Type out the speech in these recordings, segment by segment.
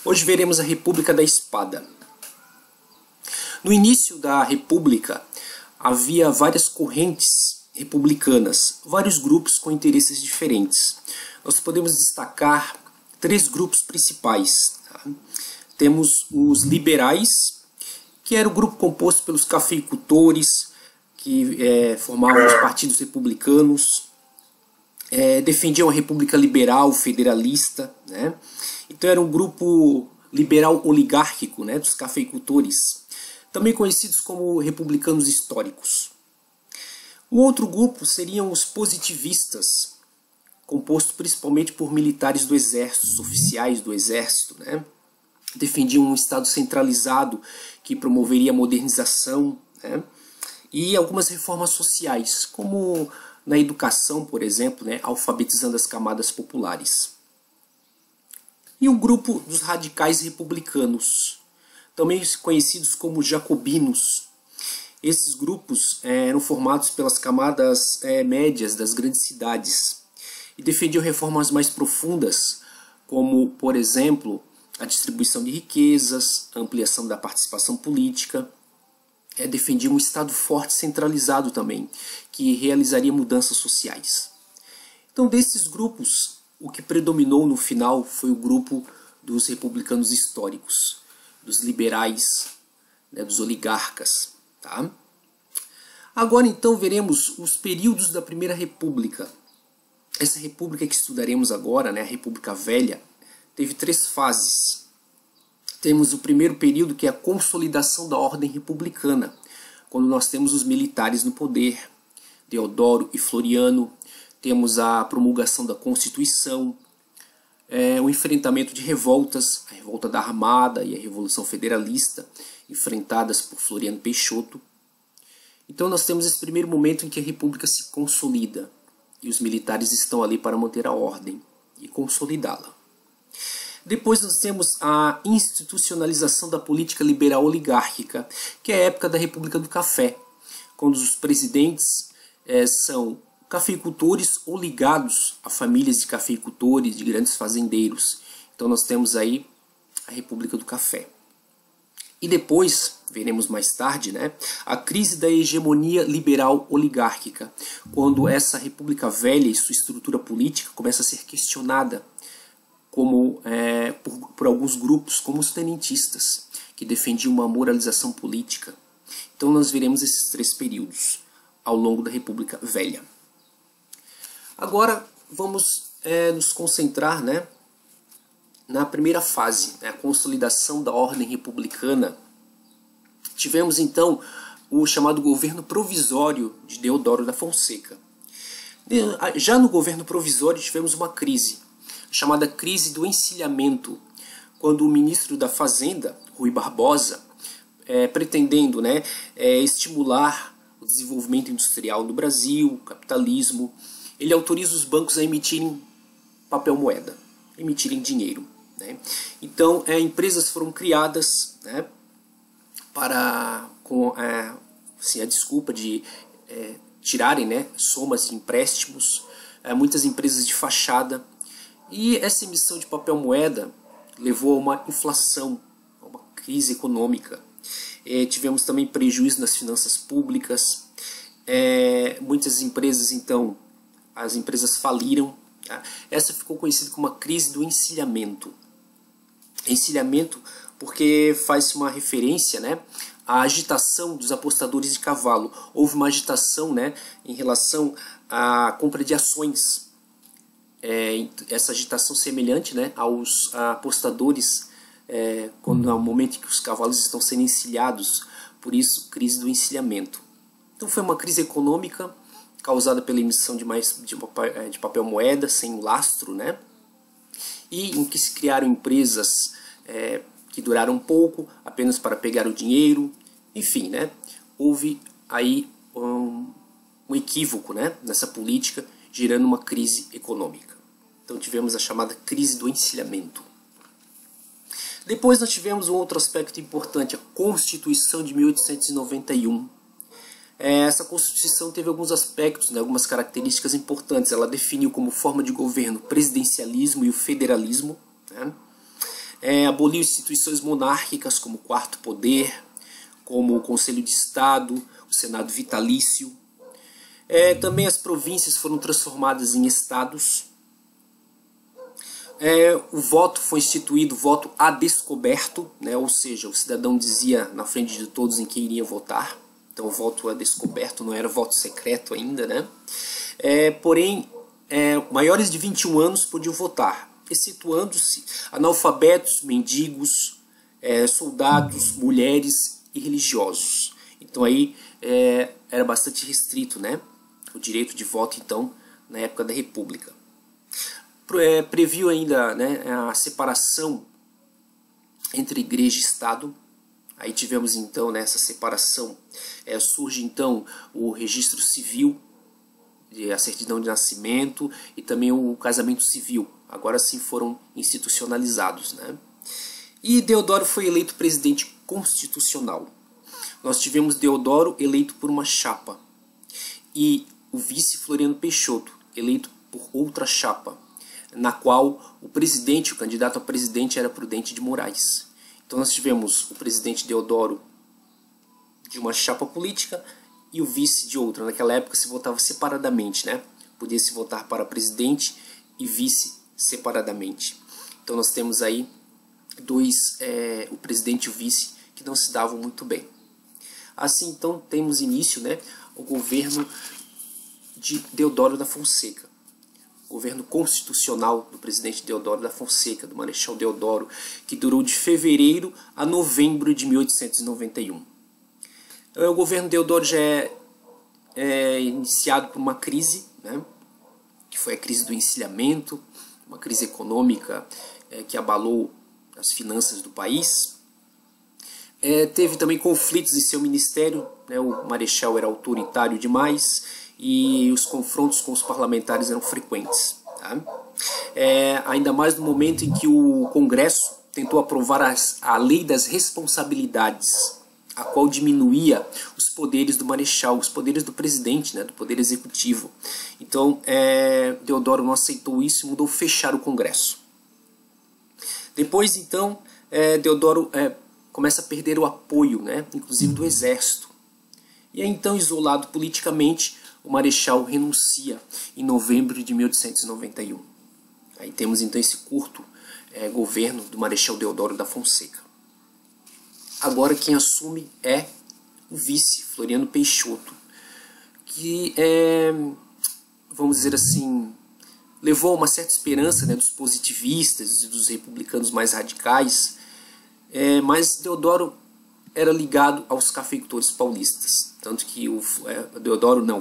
Hoje veremos a República da Espada. No início da República, havia várias correntes republicanas, vários grupos com interesses diferentes. Nós podemos destacar três grupos principais. Tá? Temos os liberais, que era o grupo composto pelos cafeicultores, que formavam os partidos republicanos, defendiam a República Liberal, federalista, né? Então era um grupo liberal oligárquico, né, dos cafeicultores, também conhecidos como republicanos históricos. Um outro grupo seriam os positivistas, composto principalmente por militares do exército, oficiais do exército, né? Defendiam um Estado centralizado que promoveria a modernização, né? E algumas reformas sociais, como na educação, por exemplo, né? Alfabetizando as camadas populares. E um grupo dos radicais republicanos, também conhecidos como jacobinos. Esses grupos eram formados pelas camadas médias das grandes cidades e defendiam reformas mais profundas, como, por exemplo, a distribuição de riquezas, a ampliação da participação política. Defendiam um Estado forte e centralizado também, que realizaria mudanças sociais. Então, desses grupos, o que predominou no final foi o grupo dos republicanos históricos, dos liberais, né, dos oligarcas. Tá? Agora então veremos os períodos da Primeira República. Essa república que estudaremos agora, né, a República Velha, teve três fases. Temos o primeiro período, que é a consolidação da ordem republicana, quando nós temos os militares no poder, Deodoro e Floriano. Temos a promulgação da Constituição, o enfrentamento de revoltas, a Revolta da Armada e a Revolução Federalista, enfrentadas por Floriano Peixoto. Então nós temos esse primeiro momento em que a República se consolida, e os militares estão ali para manter a ordem e consolidá-la. Depois nós temos a institucionalização da política liberal oligárquica, que é a época da República do Café, quando os presidentes são cafeicultores ou ligados a famílias de cafeicultores, de grandes fazendeiros. Então nós temos aí a República do Café. E depois, veremos mais tarde, né, a crise da hegemonia liberal oligárquica, quando essa República Velha e sua estrutura política começa a ser questionada como, por alguns grupos, como os tenentistas, que defendiam uma moralização política. Então nós veremos esses três períodos ao longo da República Velha. Agora vamos nos concentrar, né, na primeira fase, né, a consolidação da ordem republicana. Tivemos então o chamado governo provisório de Deodoro da Fonseca. Já no governo provisório tivemos uma crise, chamada crise do encilhamento, quando o ministro da Fazenda, Rui Barbosa, pretendendo, né, estimular o desenvolvimento industrial no Brasil, o capitalismo, ele autoriza os bancos a emitirem papel moeda, emitirem dinheiro. Né? Então, empresas foram criadas, né, com assim, a desculpa de tirarem, né, somas de empréstimos, muitas empresas de fachada. E essa emissão de papel moeda levou a uma inflação, a uma crise econômica. Tivemos também prejuízo nas finanças públicas. Muitas empresas, então, as empresas faliram. Tá? Essa ficou conhecida como a crise do encilhamento. Encilhamento porque faz uma referência, né, à agitação dos apostadores de cavalo. Houve uma agitação, né, em relação à compra de ações. Essa agitação semelhante, né, aos apostadores no momento em que os cavalos estão sendo encilhados. Por isso, crise do encilhamento. Então foi uma crise econômica causada pela emissão de papel moeda sem lastro, né? E em que se criaram empresas que duraram pouco, apenas para pegar o dinheiro. Enfim, né? Houve aí um equívoco, né, nessa política, gerando uma crise econômica. Então tivemos a chamada crise do encilhamento. Depois nós tivemos um outro aspecto importante, a Constituição de 1891. Essa Constituição teve alguns aspectos, né, algumas características importantes. Ela definiu como forma de governo o presidencialismo e o federalismo. Né? Aboliu instituições monárquicas como o Quarto Poder, como o Conselho de Estado, o Senado Vitalício. Também as províncias foram transformadas em estados. O voto foi instituído, voto a descoberto, né? Ou seja, o cidadão dizia na frente de todos em quem iria votar. Então o voto a descoberto, não era voto secreto ainda, né? Porém, maiores de 21 anos podiam votar, excetuando-se analfabetos, mendigos, soldados, mulheres e religiosos. Então aí era bastante restrito, né? O direito de voto, então, na época da República. Previu ainda, né, a separação entre igreja e Estado. Aí tivemos então nessa separação, surge então o registro civil, a certidão de nascimento e também o casamento civil. Agora sim foram institucionalizados, né? E Deodoro foi eleito presidente constitucional. Nós tivemos Deodoro eleito por uma chapa e o vice Floriano Peixoto eleito por outra chapa, na qual o presidente, o candidato a presidente, era Prudente de Moraes. Então nós tivemos o presidente Deodoro de uma chapa política e o vice de outra. Naquela época se votava separadamente, né? Podia se votar para presidente e vice separadamente. Então nós temos aí o presidente e o vice, que não se davam muito bem. Assim então temos início, né, o governo de Deodoro da Fonseca. Governo constitucional do presidente Deodoro da Fonseca, do Marechal Deodoro, que durou de fevereiro a novembro de 1891. O governo Deodoro já é iniciado por uma crise, né, que foi a crise do encilhamento, uma crise econômica que abalou as finanças do país. Teve também conflitos em seu ministério, né, o Marechal era autoritário demais e os confrontos com os parlamentares eram frequentes. Tá? Ainda mais no momento em que o Congresso tentou aprovar a Lei das Responsabilidades, a qual diminuía os poderes do Marechal, os poderes do presidente, né, do poder executivo. Então Deodoro não aceitou isso e mudou fechar o Congresso. Depois então Deodoro começa a perder o apoio, né, inclusive do exército. E aí então, isolado politicamente, o Marechal renuncia em novembro de 1891. Aí temos então esse curto governo do Marechal Deodoro da Fonseca. Agora quem assume é o vice, Floriano Peixoto, que vamos dizer assim, levou uma certa esperança, né, dos positivistas e dos republicanos mais radicais, mas Deodoro era ligado aos cafeicultores paulistas, tanto que o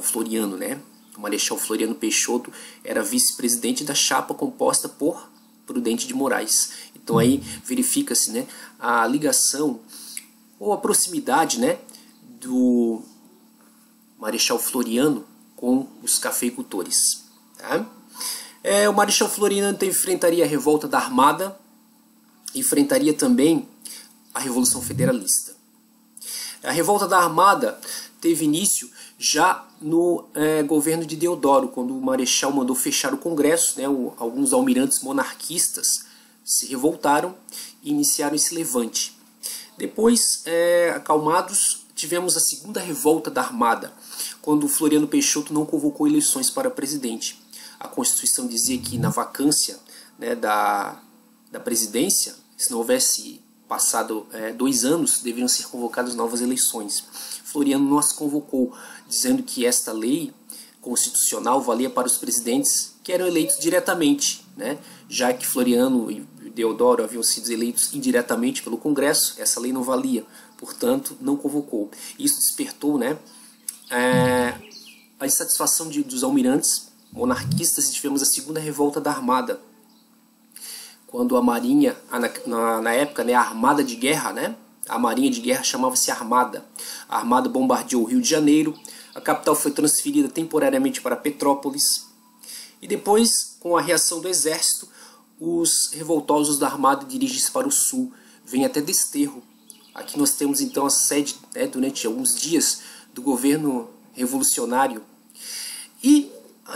Floriano, né, o Marechal Floriano Peixoto era vice-presidente da chapa composta por Prudente de Moraes. Então aí verifica-se, né, a ligação ou a proximidade, né, do Marechal Floriano com os cafeicultores. Tá? O Marechal Floriano então enfrentaria a revolta da Armada, enfrentaria também a Revolução Federalista. A revolta da Armada teve início já no governo de Deodoro, quando o Marechal mandou fechar o Congresso, né, alguns almirantes monarquistas se revoltaram e iniciaram esse levante. Depois, acalmados, tivemos a segunda revolta da Armada, quando o Floriano Peixoto não convocou eleições para presidente. A Constituição dizia que na vacância, né, da presidência, se não houvesse passado 2 anos, deveriam ser convocadas novas eleições. Floriano não as convocou, dizendo que esta lei constitucional valia para os presidentes que eram eleitos diretamente, né? Já que Floriano e Deodoro haviam sido eleitos indiretamente pelo Congresso, essa lei não valia, portanto não convocou. Isso despertou, né, a insatisfação dos almirantes monarquistas, e tivemos a segunda revolta da Armada, quando a Marinha, na época, né, a Armada de Guerra, né, a Marinha de Guerra chamava-se Armada. A Armada bombardeou o Rio de Janeiro, a capital foi transferida temporariamente para Petrópolis, e depois, com a reação do exército, os revoltosos da Armada dirigem-se para o sul, vêm até Desterro. Aqui nós temos então a sede, né, durante alguns dias, do governo revolucionário. E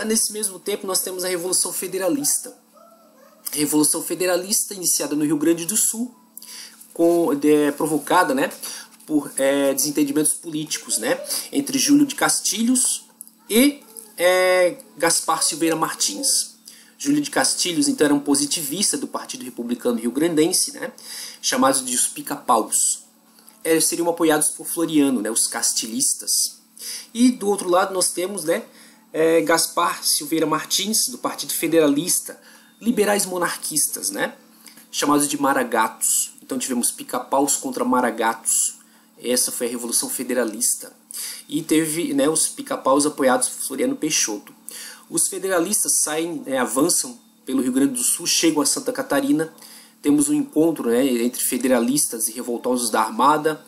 nesse mesmo tempo nós temos a Revolução Federalista. A Revolução Federalista, iniciada no Rio Grande do Sul, provocada, né, por desentendimentos políticos, né, entre Júlio de Castilhos e Gaspar Silveira Martins. Júlio de Castilhos, então, era um positivista do Partido Republicano Rio-Grandense, né, chamados de os pica-paus. Seriam apoiados por Floriano, né, os castilistas. E do outro lado nós temos, né, Gaspar Silveira Martins, do Partido Federalista, liberais monarquistas, né, chamados de maragatos. Então tivemos pica-paus contra maragatos. Essa foi a Revolução Federalista. E teve, né, os pica-paus apoiados por Floriano Peixoto. Os federalistas avançam pelo Rio Grande do Sul, chegam a Santa Catarina. Temos um encontro, né, entre federalistas e revoltosos da Armada,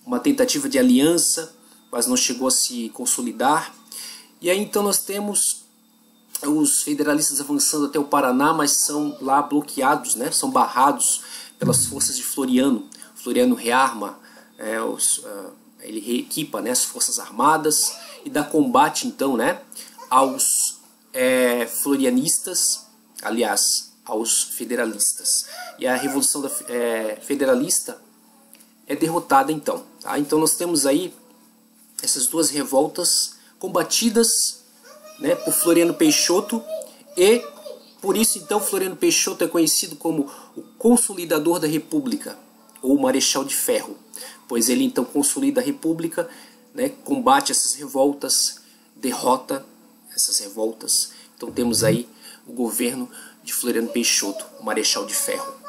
uma tentativa de aliança, mas não chegou a se consolidar. E aí então nós temos os federalistas avançando até o Paraná, mas são lá bloqueados, né, são barrados pelas forças de Floriano. Floriano rearma, ele reequipa, né, as forças armadas e dá combate então, né, aos florianistas, aliás, aos federalistas. E a Revolução Federalista é derrotada então. Tá? Então nós temos aí essas duas revoltas combatidas, né, por Floriano Peixoto, e por isso então Floriano Peixoto é conhecido como o consolidador da República, ou Marechal de Ferro, pois ele então consolida a República, né, combate essas revoltas, derrota essas revoltas. Então temos aí o governo de Floriano Peixoto, o Marechal de Ferro.